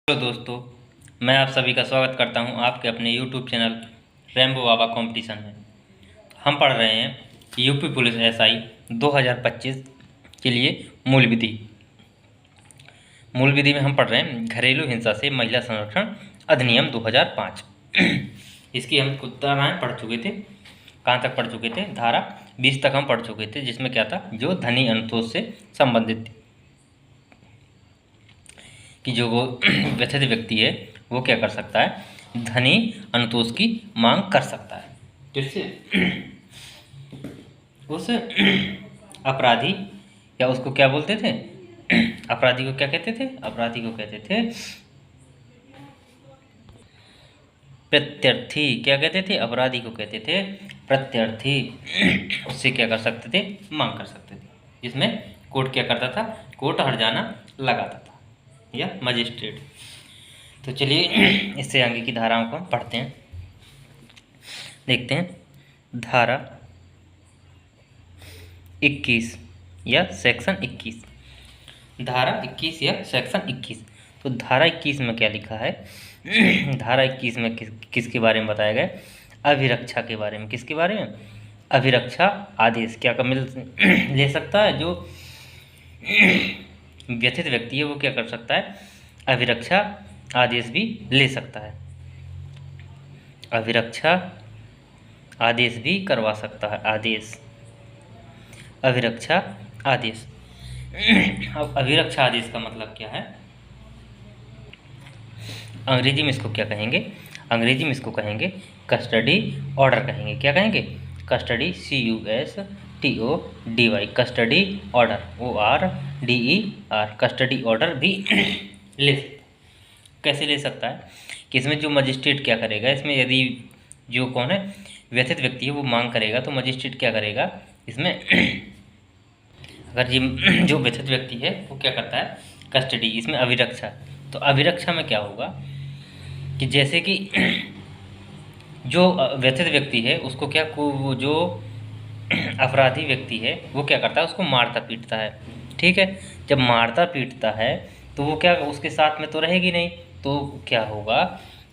Hello दोस्तों, मैं आप सभी का स्वागत करता हूं आपके अपने यूट्यूब चैनल रेम्बो बाबा कंपटीशन में। हम पढ़ रहे हैं यूपी पुलिस एसआई 2025 के लिए मूल विधि। मूल विधि में हम पढ़ रहे हैं घरेलू हिंसा से महिला संरक्षण अधिनियम 2005। इसकी हम कुछ धाराएँ पढ़ चुके थे। कहाँ तक पढ़ चुके थे? धारा 20 तक हम पढ़ चुके थे, जिसमें क्या था, जो धनी अनुतोष से संबंधित थी कि जो वो व्यथित व्यक्ति है वो क्या कर सकता है, धनी अनुतोष की मांग कर सकता है। जिससे उस अपराधी, या उसको क्या बोलते थे, अपराधी को क्या कहते थे? अपराधी को कहते थे प्रत्यर्थी। क्या कहते थे? अपराधी को कहते थे प्रत्यर्थी। उससे क्या कर सकते थे? मांग कर सकते थे। जिसमें कोर्ट क्या करता था? कोर्ट हर्जाना लगाता था, या मजिस्ट्रेट। तो चलिए इससे आगे की धाराओं को पढ़ते हैं, देखते हैं। धारा 21 या सेक्शन 21। धारा 21 या सेक्शन 21। तो धारा 21 में क्या लिखा है? धारा 21 में किसके बारे में बताया गया? अभिरक्षा के बारे में। किसके बारे में? अभिरक्षा आदेश क्या मिल ले सकता है? जो व्यथित व्यक्ति है वो क्या कर सकता है? अभिरक्षा आदेश भी ले सकता है। अभिरक्षा आदेश भी करवा सकता है। आदेश, अभिरक्षा आदेश। अब अभिरक्षा आदेश का मतलब क्या है? अंग्रेजी में इसको क्या कहेंगे? अंग्रेजी में इसको कहेंगे कस्टडी ऑर्डर कहेंगे। क्या कहेंगे? Custody, CUSTODY, custody order, ORDER, custody order भी ले सकता है। कैसे ले सकता है? कि इसमें जो मजिस्ट्रेट क्या करेगा, इसमें यदि जो कौन है व्यथित व्यक्ति है वो मांग करेगा, तो मजिस्ट्रेट क्या करेगा इसमें अगर जो व्यथित व्यक्ति है वो क्या करता है? कस्टडी, इसमें अभिरक्षा। तो अभिरक्षा में क्या होगा कि जैसे कि जो व्यथित व्यक्ति है उसको क्या, वो जो अपराधी व्यक्ति है वो क्या करता है? उसको मारता पीटता है। ठीक है, जब मारता पीटता है तो वो क्या उसके साथ में तो रहेगी नहीं, तो क्या होगा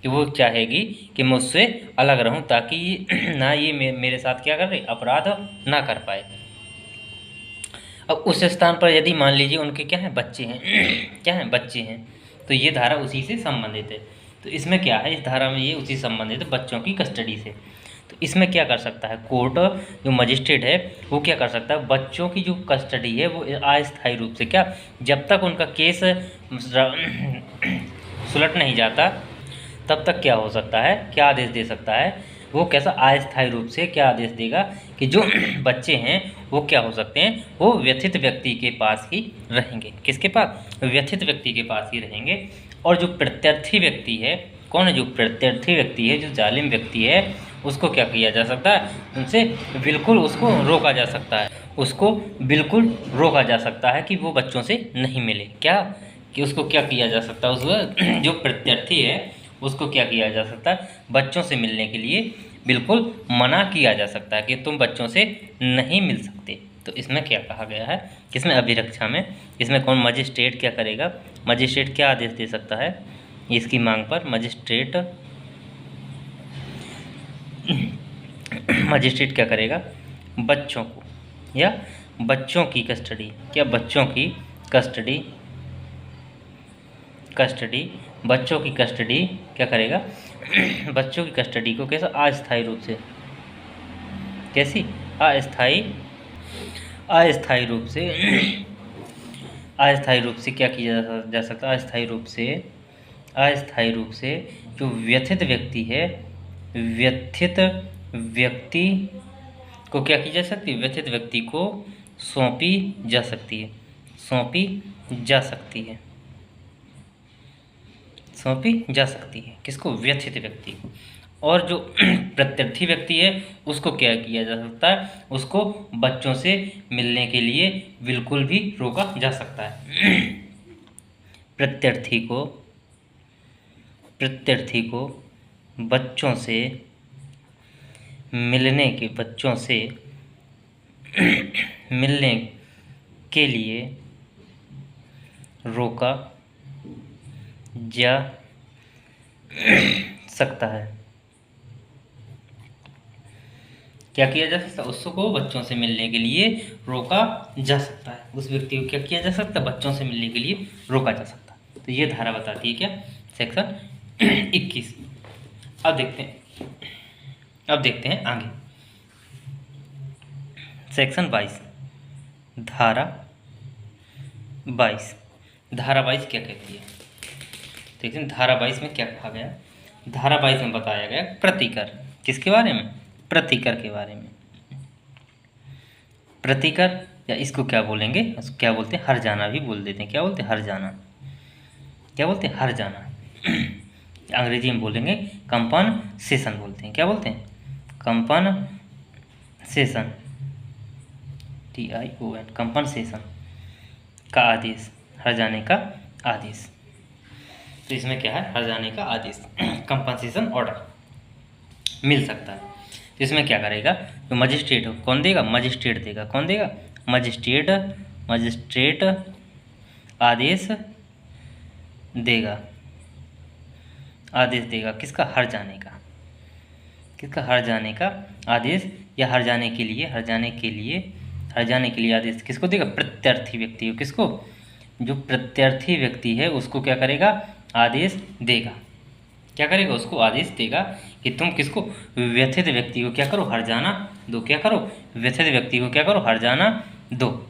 कि वो चाहेगी कि मैं उससे अलग रहूं, ताकि ना ये मेरे साथ क्या कर रहे, अपराध ना कर पाए। अब उस स्थान पर यदि मान लीजिए उनके क्या हैं, बच्चे हैं, क्या हैं, बच्चे हैं, तो ये धारा उसी से संबंधित है। तो इसमें क्या है, इस धारा में ये उसी संबंधित है, बच्चों की कस्टडी से। तो इसमें क्या कर सकता है कोर्ट, जो मजिस्ट्रेट है वो क्या कर सकता है? बच्चों की जो कस्टडी है वो अस्थायी रूप से, क्या, जब तक उनका केस सुलट नहीं जाता तब तक क्या हो सकता है, क्या आदेश दे सकता है? वो कैसा अस्थायी रूप से क्या आदेश देगा कि जो बच्चे हैं वो क्या हो सकते हैं, वो व्यथित व्यक्ति के पास ही रहेंगे। किसके पास? व्यथित व्यक्ति के पास ही रहेंगे। और जो प्रत्यर्थी व्यक्ति है, कौन है? जो प्रत्यर्थी व्यक्ति है, जो जालिम व्यक्ति है, उसको क्या किया जा सकता है? उनसे बिल्कुल उसको रोका जा सकता है। उसको बिल्कुल रोका जा सकता है कि वो बच्चों से नहीं मिले। क्या कि उसको क्या किया जा सकता है? उस जो प्रत्यर्थी है उसको क्या किया जा सकता है? बच्चों से मिलने के लिए बिल्कुल मना किया जा सकता है कि तुम बच्चों से नहीं मिल सकते। तो इसमें क्या कहा गया है? किसमें? अभिरक्षा में। इसमें कौन? मजिस्ट्रेट क्या करेगा? मजिस्ट्रेट क्या आदेश दे सकता है इसकी मांग पर? मजिस्ट्रेट क्या करेगा? बच्चों को, या बच्चों की कस्टडी, क्या बच्चों की कस्टडी, बच्चों की कस्टडी क्या करेगा? बच्चों की कस्टडी को कैसा? अस्थायी रूप से। कैसी? अस्थायी रूप से अस्थायी रूप से क्या किया जा सकता है? अस्थायी रूप से जो व्यथित व्यक्ति है, व्यथित व्यक्ति को क्या की जा सकती है? व्यथित व्यक्ति को सौंपी जा सकती है। सौंपी जा सकती है। सौंपी जा सकती है किसको? व्यथित व्यक्ति को। और जो प्रत्यर्थी व्यक्ति है उसको क्या किया जा सकता है? उसको बच्चों से मिलने के लिए बिल्कुल भी रोका जा सकता है। प्रत्यर्थी को बच्चों से मिलने के लिए रोका जा सकता है। क्या किया जा सकता है? उसको बच्चों से मिलने के लिए रोका जा सकता है। उस व्यक्ति को क्या किया जा सकता है? बच्चों से मिलने के लिए रोका जा सकता है। तो ये धारा बताती है क्या? सेक्शन 21। अब देखते हैं आगे सेक्शन 22। धारा 22 क्या कहती है? देखते हैं धारा 22 में क्या कहा गया। धारा 22 में बताया गया प्रतिकर। किसके बारे में? प्रतिकर के बारे में। प्रतिकर या इसको क्या बोलेंगे? इसको क्या बोलते हैं? हर्जाना भी बोल देते हैं। क्या बोलते हैं? हर्जाना। क्या बोलते हैं? हर्जाना। अंग्रेजी में बोलेंगे कंपनसेशन बोलते हैं। क्या बोलते हैं? कंपनसेशन, TION, कंपनसेशन का आदेश, हर्जाने का आदेश। तो इसमें क्या है? हर्जाने का आदेश, कंपनसेशन ऑर्डर मिल सकता है। तो इसमें क्या करेगा? जो मजिस्ट्रेट हो, कौन देगा? मजिस्ट्रेट देगा। कौन देगा? मजिस्ट्रेट आदेश देगा। आदेश देगा किसका? हर्जाने का। किसका? हर्जाने का आदेश, या हर्जाने के लिए आदेश किसको देगा? प्रत्यर्थी व्यक्ति को। किसको? जो प्रत्यर्थी व्यक्ति है उसको क्या करेगा? आदेश देगा। क्या करेगा? उसको आदेश देगा कि तुम किसको? व्यथित व्यक्ति को क्या करो? हर्जाना दो। क्या करो? व्यथित व्यक्ति को क्या करो? हर्जाना दो।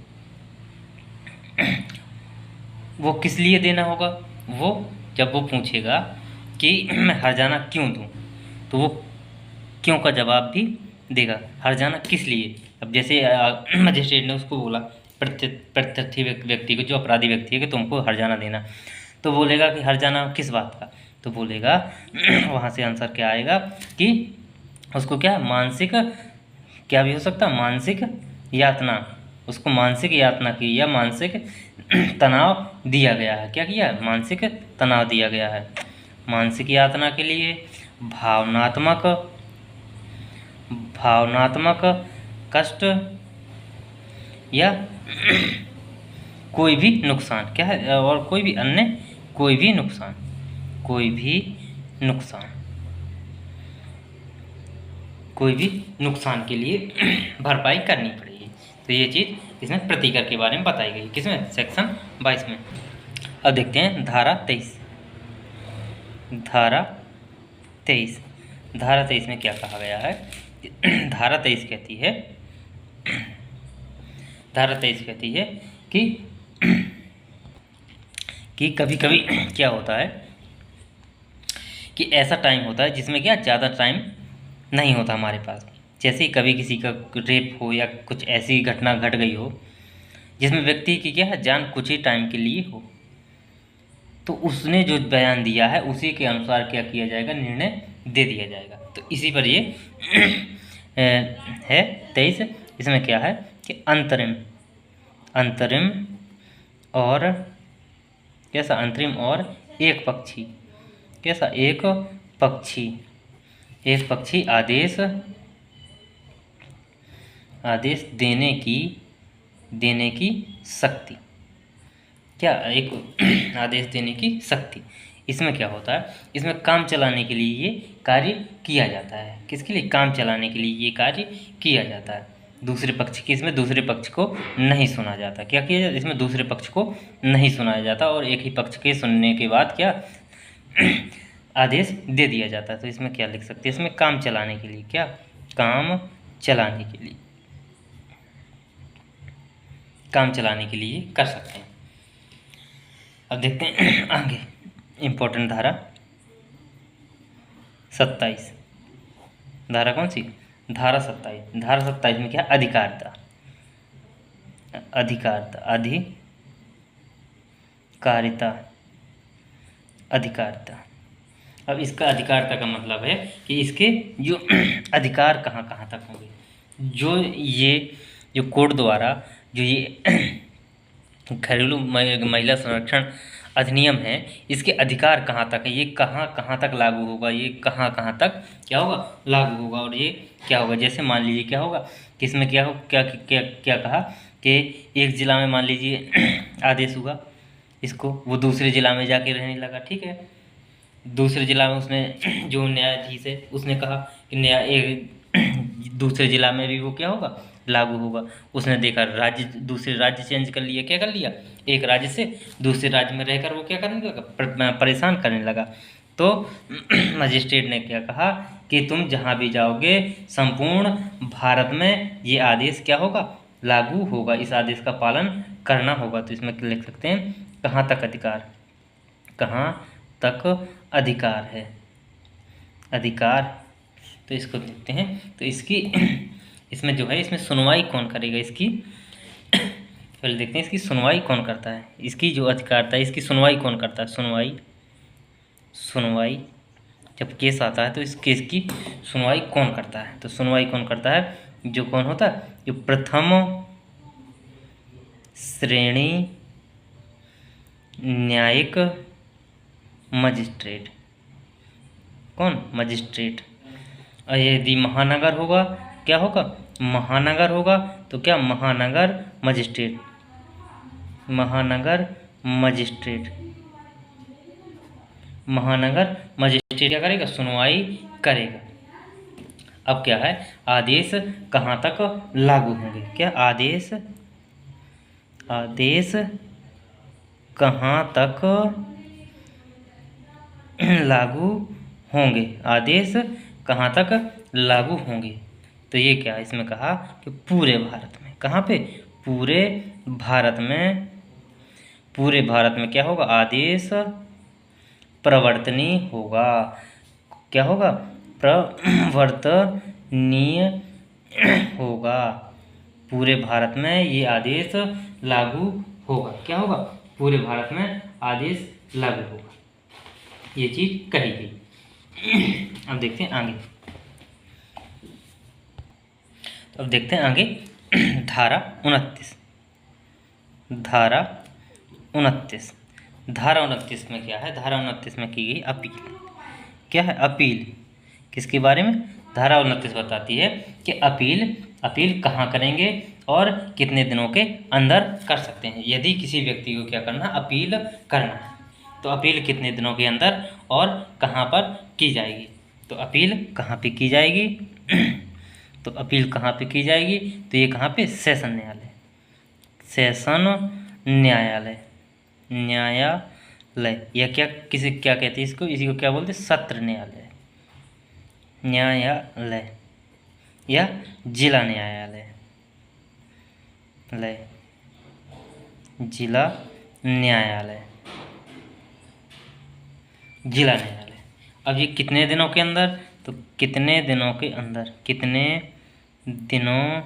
वो किस लिए देना होगा? वो जब वो पूछेगा कि मैं हर्जाना क्यों दूं, तो वो क्यों का जवाब भी देगा। हर्जाना किस लिए? अब जैसे मजिस्ट्रेट ने उसको बोला, प्रत्यर्थी व्यक्ति को, जो अपराधी व्यक्ति है, कि तुमको हर्जाना देना, तो बोलेगा कि हर्जाना किस बात का? तो बोलेगा वहाँ से आंसर क्या आएगा कि उसको क्या मानसिक, क्या भी हो सकता है? मानसिक यातना। उसको मानसिक यातना की या मानसिक तनाव दिया गया है। क्या किया? मानसिक तनाव दिया गया है। मानसिक यातना के लिए भावनात्मक कष्ट या कोई भी नुकसान। क्या है? और कोई भी अन्य कोई भी नुकसान के लिए भरपाई करनी पड़ेगी। तो ये चीज़ इसमें प्रतिकर के बारे में बताई गई। किसमें? सेक्शन 22 में। अब देखते हैं धारा 23। धारा 23 में क्या कहा गया है? धारा 23 कहती है कि कभी कभी क्या होता है कि ऐसा टाइम होता है जिसमें क्या ज़्यादा टाइम नहीं होता हमारे पास। जैसे कभी किसी का रेप हो या कुछ ऐसी घटना घट गई हो जिसमें व्यक्ति की क्या है जान कुछ ही टाइम के लिए हो, तो उसने जो बयान दिया है उसी के अनुसार क्या किया जाएगा? निर्णय दे दिया जाएगा। तो इसी पर ये है 23। इसमें क्या है कि अंतरिम और कैसा? अंतरिम और एक पक्षी। कैसा? एक पक्षी आदेश देने की शक्ति। क्या? एक आदेश देने की शक्ति। इसमें क्या होता है? इसमें काम चलाने के लिए ये कार्य किया जाता है। किसके लिए? काम चलाने के लिए ये कार्य किया जाता है। दूसरे पक्ष की, इसमें दूसरे पक्ष को नहीं सुना जाता। क्या किया जाता? इसमें दूसरे पक्ष को नहीं सुनाया जाता और एक ही पक्ष के सुनने के बाद क्या आदेश दे दिया जाता है। तो इसमें क्या लिख सकते हैं? इसमें काम चलाने के लिए। क्या? काम चलाने के लिए कर सकते हैं। अब देखते हैं आगे इम्पोर्टेंट धारा 27। धारा कौन सी? धारा 27। धारा 27 में क्या? अधिकारिता। अब इसका अधिकारिता का मतलब है कि इसके जो अधिकार कहाँ कहाँ तक होंगे। जो कोर्ट द्वारा जो ये घरेलू महिला संरक्षण अधिनियम है, इसके अधिकार कहाँ तक है, ये कहाँ कहाँ तक लागू होगा, ये कहाँ कहाँ तक क्या होगा? लागू होगा। और ये क्या होगा? जैसे मान लीजिए क्या होगा कि इसमें क्या कहा कि एक जिला में मान लीजिए आदेश हुआ, इसको, वो दूसरे ज़िला में जाके रहने लगा, ठीक है। दूसरे ज़िला में उसने जो न्यायाधीश है उसने कहा कि दूसरे ज़िला में भी वो क्या होगा, लागू होगा। उसने देखा राज्य, दूसरे राज्य चेंज कर लिया, क्या कर लिया, एक राज्य से दूसरे राज्य में रहकर वो क्या करने लगा, परेशान करने लगा। तो मजिस्ट्रेट ने क्या कहा कि तुम जहाँ भी जाओगे संपूर्ण भारत में ये आदेश क्या होगा, लागू होगा, इस आदेश का पालन करना होगा। तो इसमें लिख सकते हैं कहाँ तक अधिकार, कहाँ तक अधिकार है, अधिकार। तो इसको देखते हैं, तो इसकी इसमें जो है, इसमें सुनवाई कौन करेगा इसकी, पहले देखते हैं इसकी सुनवाई कौन करता है, इसकी जो अधिकारता है इसकी सुनवाई कौन करता है, सुनवाई जब केस आता है तो इस केस की सुनवाई कौन करता है, तो सुनवाई कौन करता है, जो कौन होता है, जो प्रथम श्रेणी न्यायिक मजिस्ट्रेट, कौन, मजिस्ट्रेट। और यदि महानगर होगा, क्या होगा, महानगर होगा तो क्या, महानगर मजिस्ट्रेट, महानगर मजिस्ट्रेट, महानगर मजिस्ट्रेट क्या करेगा, सुनवाई करेगा। अब क्या है, आदेश कहाँ तक लागू होंगे, क्या आदेश, आदेश कहाँ तक लागू होंगे, आदेश कहाँ तक लागू होंगे। तो ये क्या है, इसमें कहा कि पूरे भारत में, कहाँ पे, पूरे भारत में, पूरे भारत में क्या होगा, आदेश प्रवर्तनीय होगा, क्या होगा, प्रवर्तनीय होगा, पूरे भारत में ये आदेश लागू होगा, क्या होगा, पूरे भारत में आदेश लागू होगा, ये चीज़ कही गई। अब देखते हैं आगे, अब देखते हैं आगे धारा 29, धारा 29, धारा 29 में क्या है, धारा 29 में की गई अपील, क्या है, अपील किसके बारे में, धारा 29 बताती है कि अपील कहाँ करेंगे और कितने दिनों के अंदर कर सकते हैं। यदि किसी व्यक्ति को क्या करना, अपील करना है, तो अपील कितने दिनों के अंदर और कहाँ पर की जाएगी, तो अपील कहाँ पे की जाएगी तो अपील कहाँ पे की जाएगी, तो ये कहाँ पे, सेशन न्यायालय, सेशन न्यायालय, न्यायालय, या क्या किसी क्या कहते हैं इसको, इसी को क्या बोलते हैं, सत्र न्यायालय, न्यायालय या जिला न्यायालय, जिला न्यायालय, जिला न्यायालय। अब ये कितने दिनों के अंदर, तो कितने दिनों के अंदर, कितने दिनों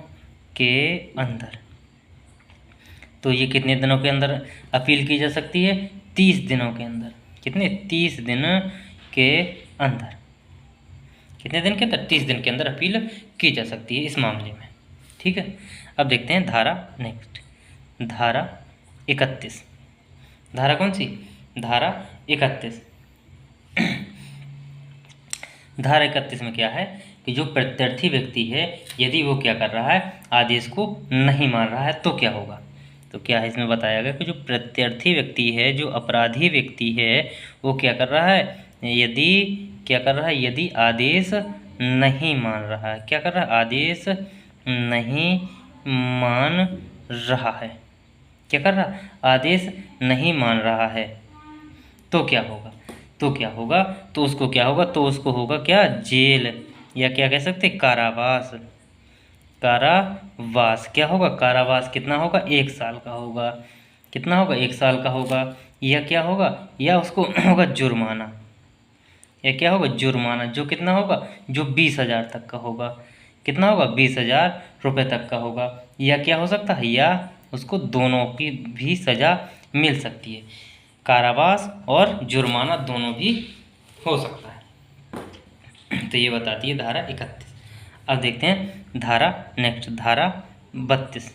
के अंदर, तो ये कितने दिनों के अंदर अपील की जा सकती है, 30 दिनों के अंदर, कितने, 30 दिन के अंदर, कितने दिन के अंदर, 30 दिन के अंदर अपील की जा सकती है इस मामले में, ठीक है। अब देखते हैं धारा नेक्स्ट, धारा 31, धारा कौन सी, धारा 31, धारा 31 में क्या है कि जो प्रत्यर्थी व्यक्ति है यदि वो क्या कर रहा है, आदेश को नहीं मान रहा है तो क्या होगा, तो क्या है इसमें बताया गया कि जो प्रत्यर्थी व्यक्ति है, जो अपराधी व्यक्ति है, वो क्या कर रहा है, यदि क्या कर रहा है, यदि आदेश नहीं मान रहा है, क्या कर रहा है, आदेश नहीं मान रहा है, क्या कर रहा है, आदेश नहीं मान रहा है, तो क्या होगा, तो क्या होगा, तो उसको क्या होगा, तो उसको होगा क्या, जेल, या क्या कह सकते, कारावास, कारावास, क्या होगा, कारावास कितना होगा, 1 साल का होगा, कितना होगा, 1 साल का होगा, या क्या होगा, या उसको होगा जुर्माना, या क्या होगा, जुर्माना, जो कितना होगा, जो 20,000 तक का होगा, कितना होगा, 20,000 रुपये तक का होगा, या क्या हो सकता है, या उसको दोनों की भी सज़ा मिल सकती है, कारावास और जुर्माना दोनों भी हो सकता है। तो ये बताती है धारा 31। अब देखते हैं धारा नेक्स्ट, धारा 32,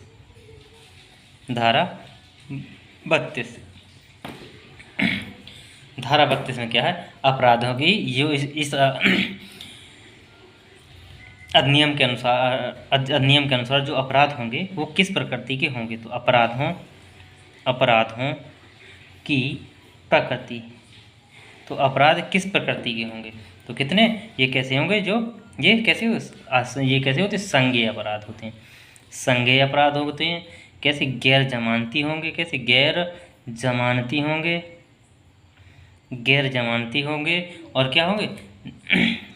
धारा 32, धारा 32 में क्या है, अपराधों की जो इस अधिनियम के अनुसार जो अपराध होंगे वो किस प्रकृति के होंगे, तो अपराधों की प्रकृति। तो अपराध किस प्रकृति के होंगे? तो कितने? ये कैसे होंगे? ये कैसे होते? संज्ञेय अपराध होते हैं। संज्ञेय अपराध होते हैं। कैसे? गैर जमानती होंगे। कैसे? गैर जमानती होंगे। गैर जमानती होंगे। और क्या होंगे?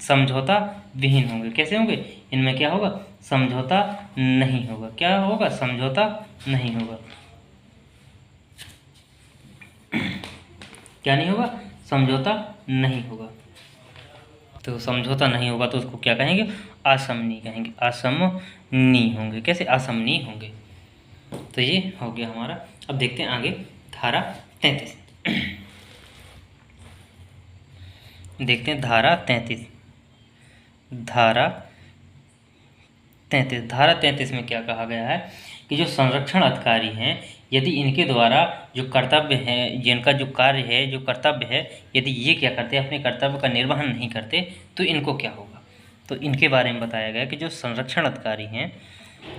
समझौता विहीन होंगे। कैसे होंगे? इनमें क्या होगा? समझौता नहीं होगा। क्या होगा? समझौता नहीं होगा। क्या नहीं होगा? समझौता नहीं होगा। तो समझौता नहीं होगा तो उसको क्या कहेंगे? असमनीय कहेंगे। असमनीय होंगे। कैसे? असमनीय होंगे। तो ये हो गया हमारा। अब देखते हैं आगे धारा 33। देखते हैं धारा 33। धारा 33 में क्या कहा गया है कि जो संरक्षण अधिकारी हैं, यदि इनके द्वारा जो कर्तव्य है, जिनका जो कार्य है, जो कर्तव्य है, यदि ये क्या करते हैं, अपने कर्तव्य का निर्वहन नहीं करते तो इनको क्या होगा? तो इनके बारे में बताया गया कि जो संरक्षण अधिकारी हैं,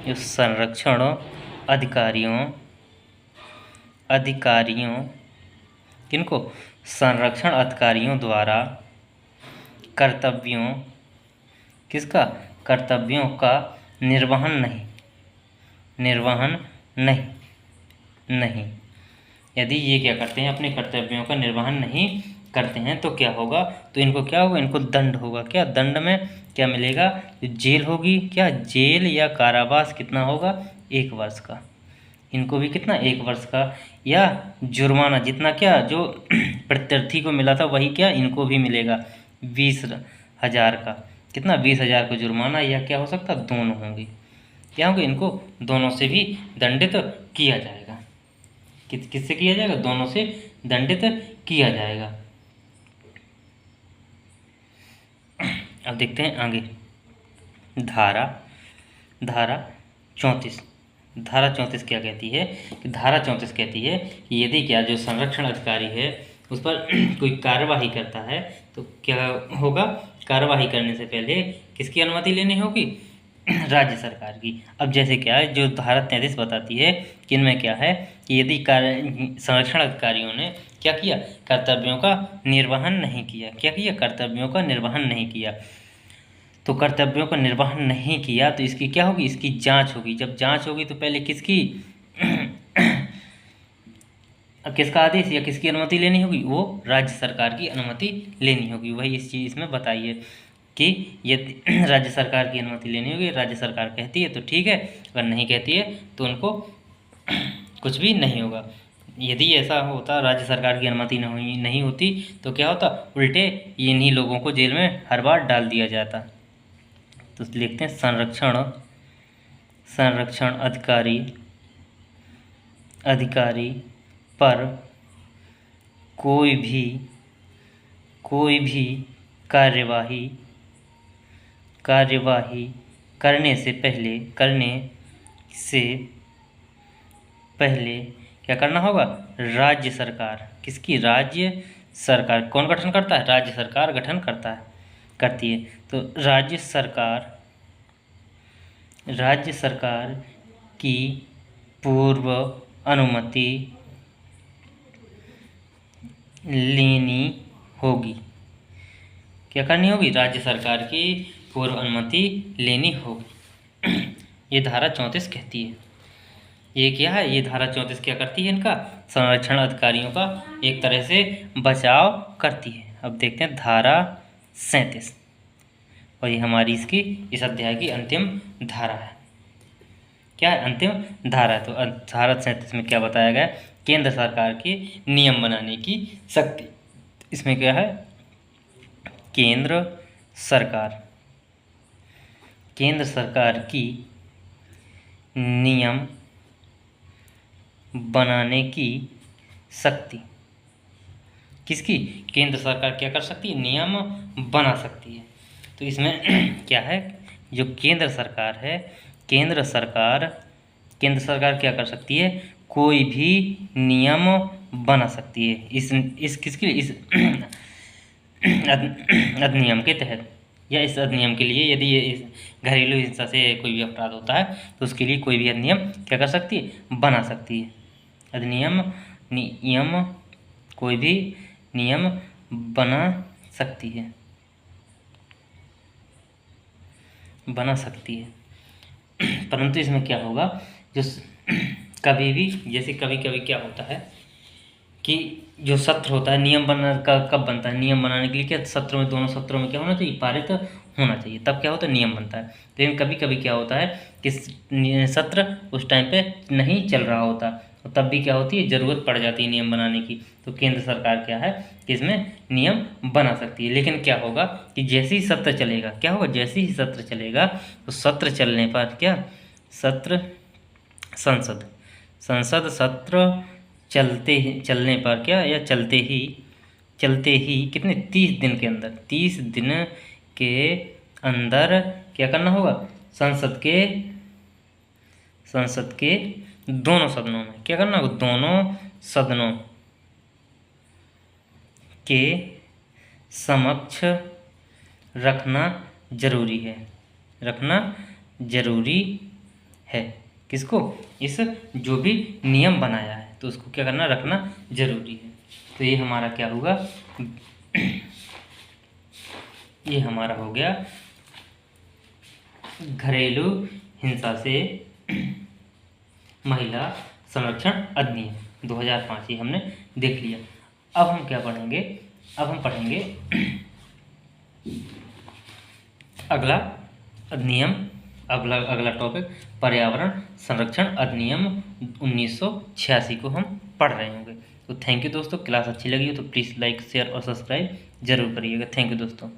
जो संरक्षण अधिकारियों किनको? संरक्षण अधिकारियों द्वारा कर्तव्यों किसका? कर्तव्यों का निर्वहन नहीं। यदि ये क्या करते हैं, अपने कर्तव्यों का निर्वहन नहीं करते हैं तो क्या होगा? तो इनको क्या होगा? इनको दंड होगा। क्या? दंड में क्या मिलेगा? जेल होगी। क्या? जेल या कारावास कितना होगा? 1 वर्ष का। इनको भी कितना? 1 वर्ष का। या जुर्माना जितना, क्या जो प्रत्यर्थी को मिला था वही क्या इनको भी मिलेगा? 20,000 का। कितना? 20,000 का जुर्माना। या क्या हो सकता? दोनों होंगे। क्या होंगे? इनको दोनों से भी दंडित किया जाएगा। किससे किया जाएगा? दोनों से दंडित किया जाएगा। अब देखते हैं आगे धारा 34। धारा 34 क्या कहती है कि धारा 34 कहती है कि यदि क्या जो संरक्षण अधिकारी है उस पर कोई कार्यवाही करता है तो क्या होगा? कार्यवाही करने से पहले किसकी अनुमति लेनी होगी? राज्य सरकार की। अब जैसे क्या है, जो धारा 33 बताती है कि इनमें क्या है कि यदि संरक्षण अधिकारियों ने क्या किया? कर्तव्यों का निर्वहन नहीं किया। क्या किया? कर्तव्यों का निर्वहन नहीं किया। तो कर्तव्यों का निर्वहन नहीं किया तो इसकी क्या होगी? इसकी जांच होगी। जब जांच होगी तो पहले किसकी किसका आदेश या किसकी अनुमति लेनी होगी? वो राज्य सरकार की अनुमति लेनी होगी। वही इस चीज़ में बताइए कि यदि राज्य सरकार की अनुमति लेनी होगी, राज्य सरकार कहती है तो ठीक है, अगर नहीं कहती है तो उनको कुछ भी नहीं होगा। यदि ऐसा होता, राज्य सरकार की अनुमति नहीं होती तो क्या होता? उल्टे इन्हीं लोगों को जेल में हर बार डाल दिया जाता। तो लिखते हैं संरक्षण अधिकारी पर कोई भी कार्यवाही करने से पहले क्या करना होगा? राज्य सरकार। किसकी? राज्य सरकार। कौन गठन करता है? राज्य सरकार गठन करती है। तो राज्य सरकार की पूर्व अनुमति लेनी होगी। क्या करनी होगी? राज्य सरकार की पूर्व अनुमति लेनी होगी। ये धारा 34 कहती है। ये क्या है? ये धारा 34 क्या करती है? इनका संरक्षण अधिकारियों का एक तरह से बचाव करती है। अब देखते हैं धारा 37, और ये हमारी इस अध्याय की अंतिम धारा है। क्या है? अंतिम धारा है। तो धारा 37 में क्या बताया गया? केंद्र सरकार के नियम बनाने की शक्ति। इसमें क्या है? केंद्र सरकार की नियम बनाने की शक्ति। किसकी? केंद्र सरकार क्या कर सकती है? नियम बना सकती है। तो इसमें क्या है? जो केंद्र सरकार है, केंद्र सरकार क्या कर सकती है? कोई भी नियम बना सकती है। इस किसके लिए? इस अधिनियम के तहत, या इस अधिनियम के लिए यदि ये इस घरेलू हिंसा से कोई भी अपराध होता है तो उसके लिए कोई भी अधिनियम क्या कर सकती है? बना सकती है। अधिनियम कोई भी नियम बना सकती है, बना सकती है। परंतु इसमें क्या होगा, जो कभी भी, जैसे कभी कभी क्या होता है कि जो सत्र होता है नियम बना का कब बनता है, नियम बनाने के लिए क्या सत्र में, दोनों सत्रों में क्या होना चाहिए, पारित होना चाहिए, तब क्या होता है नियम बनता है। लेकिन कभी कभी क्या होता है कि सत्र उस टाइम पे नहीं चल रहा होता, तो तब भी क्या होती है, ज़रूरत पड़ जाती है नियम बनाने की। तो केंद्र सरकार क्या है कि इसमें नियम बना सकती है। लेकिन क्या होगा कि जैसे ही सत्र चलेगा, क्या होगा, जैसे ही सत्र चलेगा तो सत्र चलने पर क्या, सत्र संसद संसद सत्र चलने पर क्या, या चलते ही कितने, 30 दिन के अंदर, 30 दिन के अंदर क्या करना होगा, संसद के दोनों सदनों में क्या करना होगा, दोनों सदनों के समक्ष रखना जरूरी है, रखना जरूरी है। किसको, इस जो भी नियम बनाया है तो उसको क्या करना, रखना जरूरी है। तो ये हमारा क्या होगा, ये हमारा हो गया घरेलू हिंसा से महिला संरक्षण अधिनियम 2005, ये हमने देख लिया। अब हम क्या पढ़ेंगे, अब हम पढ़ेंगे अगला अधिनियम, अगला टॉपिक पर्यावरण संरक्षण अधिनियम 1986 को हम पढ़ रहे होंगे। तो थैंक यू दोस्तों, क्लास अच्छी लगी हो तो प्लीज़ लाइक शेयर और सब्सक्राइब जरूर करिएगा। थैंक यू दोस्तों।